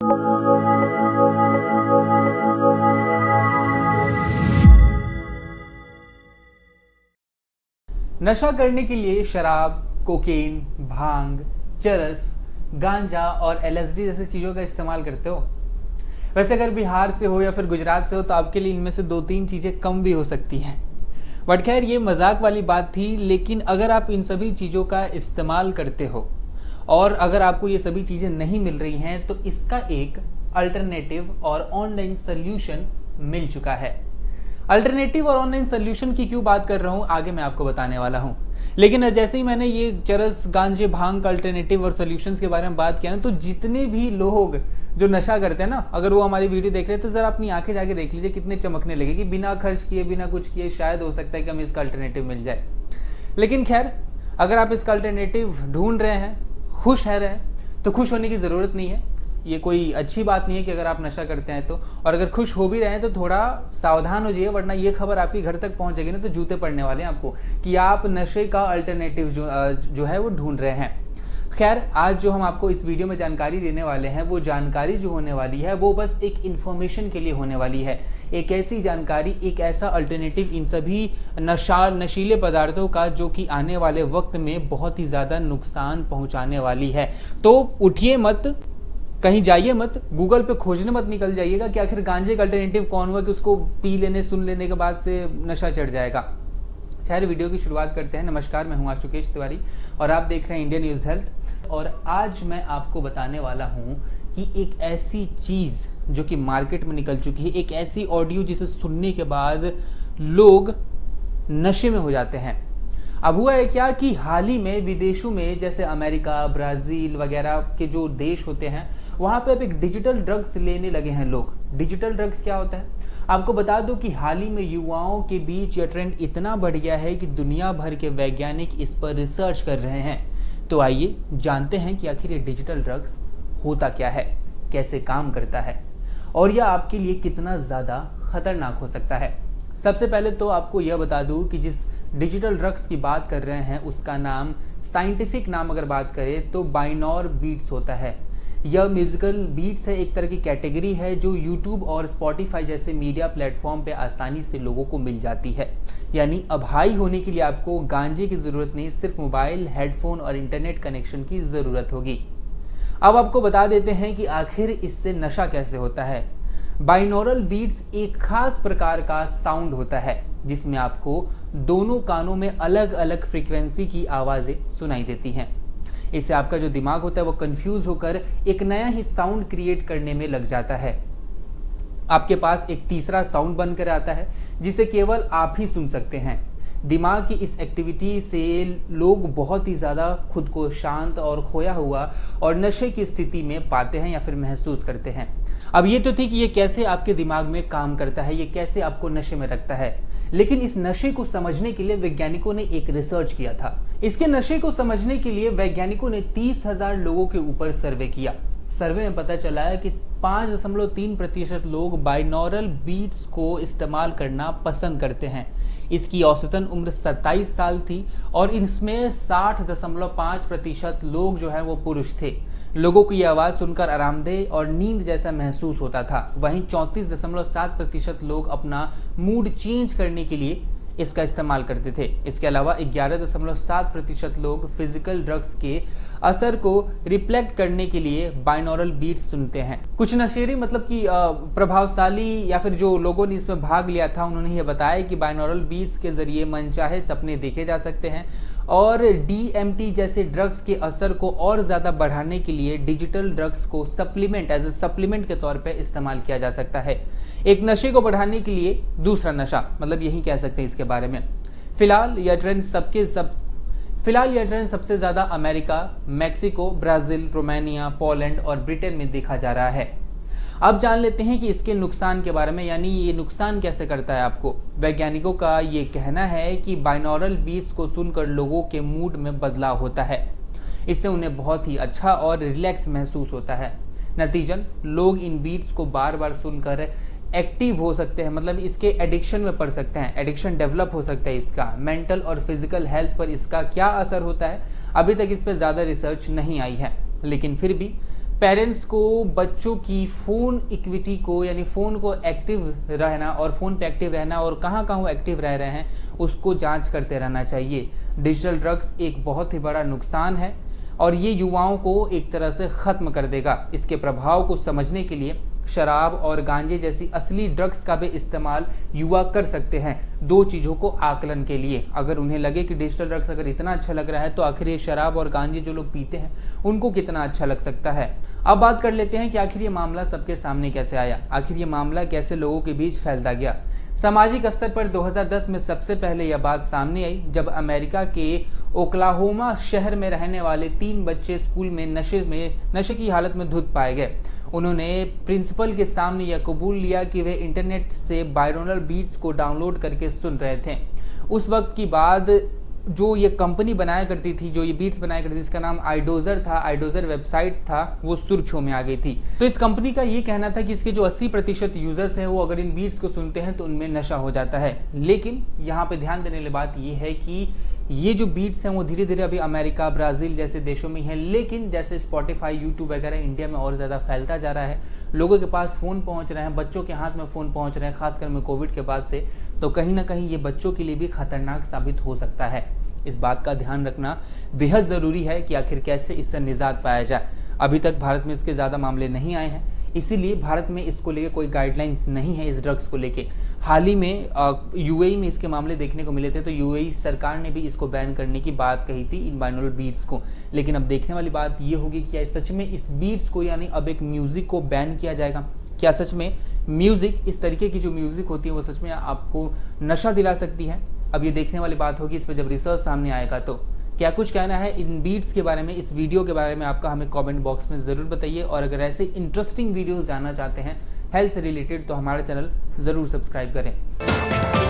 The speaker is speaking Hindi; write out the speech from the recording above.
नशा करने के लिए शराब, कोकेन, भांग, चरस, गांजा और एलएसडी जैसी चीज़ों का इस्तेमाल करते हो। वैसे अगर बिहार से हो या फिर गुजरात से हो तो आपके लिए इनमें से 2-3 चीज़ें कम भी हो सकती हैं। बट खैर ये मजाक वाली बात थी, लेकिन अगर आप इन सभी चीज़ों का इस्तेमाल करते हो और अगर आपको ये सभी चीज़ें नहीं मिल रही हैं तो इसका एक अल्टरनेटिव और ऑनलाइन सोल्यूशन मिल चुका है। अल्टरनेटिव और ऑनलाइन सोल्यूशन की क्यों बात कर रहा हूँ आगे मैं आपको बताने वाला हूँ। लेकिन जैसे ही मैंने ये चरस, गांजे, भांग का अल्टरनेटिव और सोल्यूशंस के बारे में बात किया ना, तो जितने भी लोग जो नशा करते हैं ना, अगर वो हमारी वीडियो देख रहे हैं तो जरा अपनी आंखें जाके देख लीजिए कितने चमकने लगे कि बिना खर्च किए, बिना कुछ किए शायद हो सकता है कि हमें इसका अल्टरनेटिव मिल जाए। लेकिन खैर, अगर आप इसका अल्टरनेटिव ढूंढ रहे हैं, खुश रहे हैं, तो खुश होने की ज़रूरत नहीं है। ये कोई अच्छी बात नहीं है कि अगर आप नशा करते हैं तो, और अगर खुश हो भी रहे हैं तो थोड़ा सावधान हो जाइए, वरना ये खबर आपके घर तक पहुंच जाएगी ना तो जूते पड़ने वाले हैं आपको कि आप नशे का अल्टरनेटिव जो है वो ढूंढ रहे हैं। खैर, आज जो हम आपको इस वीडियो में जानकारी देने वाले हैं, वो जानकारी जो होने वाली है वो बस एक इन्फॉर्मेशन के लिए होने वाली है। एक ऐसी जानकारी, एक ऐसा अल्टरनेटिव इन सभी नशीले पदार्थों का जो कि आने वाले वक्त में बहुत ही ज़्यादा नुकसान पहुंचाने वाली है। तो उठिए मत, कहीं जाइए मत, गूगल पे खोजने मत निकल जाइएगा कि आखिर गांजे का अल्टरनेटिव कौन हुआ कि उसको पी लेने, सुन लेने के बाद से नशा चढ़ जाएगा। खैर, वीडियो की शुरुआत करते हैं। नमस्कार, मैं हूं आशुकेश तिवारी और आप देख रहे हैं इंडियन न्यूज़ हेल्थ। और आज मैं आपको बताने वाला हूं कि एक ऐसी चीज़ जो कि मार्केट में निकल चुकी है, एक ऐसी ऑडियो जिसे सुनने के बाद लोग नशे में हो जाते हैं। अब हुआ है क्या कि हाल ही में विदेशों में, जैसे अमेरिका, ब्राज़ील वगैरह के जो देश होते हैं, वहाँ पे अब एक डिजिटल ड्रग्स लेने लगे हैं लोग। डिजिटल ड्रग्स क्या होता है आपको बता दूं कि हाल ही में युवाओं के बीच यह ट्रेंड इतना बढ़ गया है कि दुनिया भर के वैज्ञानिक इस पर रिसर्च कर रहे हैं। तो आइए जानते हैं कि आखिर ये डिजिटल ड्रग्स होता क्या है, कैसे काम करता है और यह आपके लिए कितना ज़्यादा खतरनाक हो सकता है। सबसे पहले तो आपको यह बता दूं कि जिस डिजिटल ड्रग्स की बात कर रहे हैं उसका नाम, साइंटिफिक नाम अगर बात करें तो बाइनौर बीट्स होता है। यह म्यूजिकल बीट्स है, एक तरह की कैटेगरी है जो यूट्यूब और स्पॉटिफाई जैसे मीडिया प्लेटफॉर्म पे आसानी से लोगों को मिल जाती है। यानी अब हाई होने के लिए आपको गांजे की ज़रूरत नहीं, सिर्फ मोबाइल, हेडफोन और इंटरनेट कनेक्शन की ज़रूरत होगी। अब आपको बता देते हैं कि आखिर इससे नशा कैसे होता है। बाइनौरल बीट्स एक खास प्रकार का साउंड होता है जिसमें आपको दोनों कानों में अलग अलग फ्रीक्वेंसी की आवाज़ें सुनाई देती हैं। इससे आपका जो दिमाग होता है वो कंफ्यूज होकर एक नया ही साउंड क्रिएट करने में लग जाता है। आपके पास एक तीसरा साउंड बनकर आता है जिसे केवल आप ही सुन सकते हैं। दिमाग की इस एक्टिविटी से लोग बहुत ही ज़्यादा खुद को शांत और खोया हुआ और नशे की स्थिति में पाते हैं या फिर महसूस करते हैं। अब ये तो थी कि ये कैसे आपके दिमाग में काम करता है, ये कैसे आपको नशे में रखता है। लेकिन इस नशे को समझने के लिए वैज्ञानिकों ने एक रिसर्च किया था। इसके नशे को समझने के लिए वैज्ञानिकों ने 30,000 लोगों के ऊपर सर्वे किया। सर्वे में पता चला है कि 5.3% लोग बाइनौरल बीट्स को इस्तेमाल करना पसंद करते हैं। इसकी औसतन उम्र 27 साल थी और इसमें 60.5% लोग जो है वो पुरुष थे। लोगों को ये आवाज़ सुनकर आरामदेह और नींद जैसा महसूस होता था। वहीं 34.7% लोग अपना मूड चेंज करने के लिए इसका इस्तेमाल करते थे। इसके अलावा 11.7% लोग फिजिकल ड्रग्स के असर को रिफ्लेक्ट करने के लिए बाइनौरल बीट्स सुनते हैं। कुछ नशेरी मतलब कि प्रभावशाली या फिर जो लोगों ने इसमें भाग लिया था, उन्होंने ये बताया कि बाइनौरल बीट्स के जरिए मनचाहे सपने देखे जा सकते हैं और DMT जैसे ड्रग्स के असर को और ज़्यादा बढ़ाने के लिए डिजिटल ड्रग्स को सप्लीमेंट, एज ए सप्लीमेंट के तौर पे इस्तेमाल किया जा सकता है। एक नशे को बढ़ाने के लिए दूसरा नशा, मतलब यही कह सकते हैं इसके बारे में। फिलहाल यह ट्रेंड सबसे ज़्यादा America, Mexico, Brazil, Romania, Poland और ब्रिटेन में देखा जा रहा है। अब जान लेते हैं कि इसके नुकसान के बारे में, यानी ये नुकसान कैसे करता है आपको। वैज्ञानिकों का ये कहना है कि बाइनौरल बीट्स को सुनकर लोगों के मूड में बदलाव होता है। इससे उन्हें बहुत ही अच्छा और रिलैक्स महसूस होता है। नतीजन लोग इन बीट्स को बार बार सुनकर एक्टिव हो सकते हैं, मतलब इसके एडिक्शन में पड़ सकते हैं, एडिक्शन डेवलप हो सकता है इसका। मेंटल और फिजिकल हेल्थ पर इसका क्या असर होता है, अभी तक इस पर ज़्यादा रिसर्च नहीं आई है, लेकिन फिर भी पेरेंट्स को बच्चों की फ़ोन इक्विटी को यानी फ़ोन को एक्टिव रहना और फ़ोन पे एक्टिव रहना और कहाँ कहाँ वो एक्टिव रह रहे हैं उसको जांच करते रहना चाहिए। डिजिटल ड्रग्स एक बहुत ही बड़ा नुकसान है और ये युवाओं को एक तरह से ख़त्म कर देगा। इसके प्रभाव को समझने के लिए शराब और गांजे जैसी असली ड्रग्स का भी इस्तेमाल युवा कर सकते हैं, दो चीज़ों को आकलन के लिए। अगर उन्हें लगे कि डिजिटल ड्रग्स अगर इतना अच्छा लग रहा है तो आखिर ये शराब और गांजे जो लोग पीते हैं उनको कितना अच्छा लग सकता है। अब बात कर लेते हैं कि आखिर ये मामला सबके सामने कैसे आया, आखिर ये मामला कैसे लोगों के बीच फैलता गया। सामाजिक स्तर पर 2010 में सबसे पहले यह बात सामने आई जब अमेरिका के ओक्लाहोमा शहर में रहने वाले 3 बच्चे स्कूल में नशे की हालत में धुत पाए गए। उन्होंने प्रिंसिपल के सामने यह कबूल लिया कि वे इंटरनेट से बाइनोरल बीट्स को डाउनलोड करके सुन रहे थे। उस वक्त की बात जो ये कंपनी बनाया करती थी, जो ये बीट्स बनाया करती थी, इसका नाम आइडोजर था, आइडोजर वेबसाइट था, वो सुर्खियों में आ गई थी। तो इस कंपनी का ये कहना था कि इसके जो 80% यूजर्स हैं वो अगर इन बीट्स को सुनते हैं तो उनमें नशा हो जाता है। लेकिन यहाँ पे ध्यान देने वाली बात ये है कि ये जो बीट्स हैं वो धीरे धीरे अभी अमेरिका, ब्राज़ील जैसे देशों में हैं, लेकिन जैसे स्पॉटिफाई, यूट्यूब वगैरह इंडिया में और ज़्यादा फैलता जा रहा है, लोगों के पास फ़ोन पहुंच रहे हैं, बच्चों के हाथ में फ़ोन पहुंच रहे हैं, खासकर में कोविड के बाद से, तो कहीं ना कहीं ये बच्चों के लिए भी खतरनाक साबित हो सकता है। इस बात का ध्यान रखना बेहद ज़रूरी है कि आखिर कैसे इससे निजात पाया जाए। अभी तक भारत में इसके ज़्यादा मामले नहीं आए हैं, इसीलिए भारत में इसको लेके कोई गाइडलाइंस नहीं है इस ड्रग्स को लेके। हाल ही में यूएई में इसके मामले देखने को मिले थे, तो यूएई सरकार ने भी इसको बैन करने की बात कही थी, इन बाइनोरल बीट्स को। लेकिन अब देखने वाली बात ये होगी कि क्या सच में इस बीट्स को यानी अब एक म्यूज़िक को बैन किया जाएगा? क्या सच में म्यूज़िक, इस तरीके की जो म्यूज़िक होती है वो सच में आपको नशा दिला सकती है? अब ये देखने वाली बात होगी, इस पर जब रिसर्च सामने आएगा। तो क्या कुछ कहना है इन बीट्स के बारे में, इस वीडियो के बारे में आपका, हमें कमेंट बॉक्स में ज़रूर बताइए। और अगर ऐसे इंटरेस्टिंग वीडियोस जानना चाहते हैं हेल्थ से रिलेटेड तो हमारा चैनल ज़रूर सब्सक्राइब करें।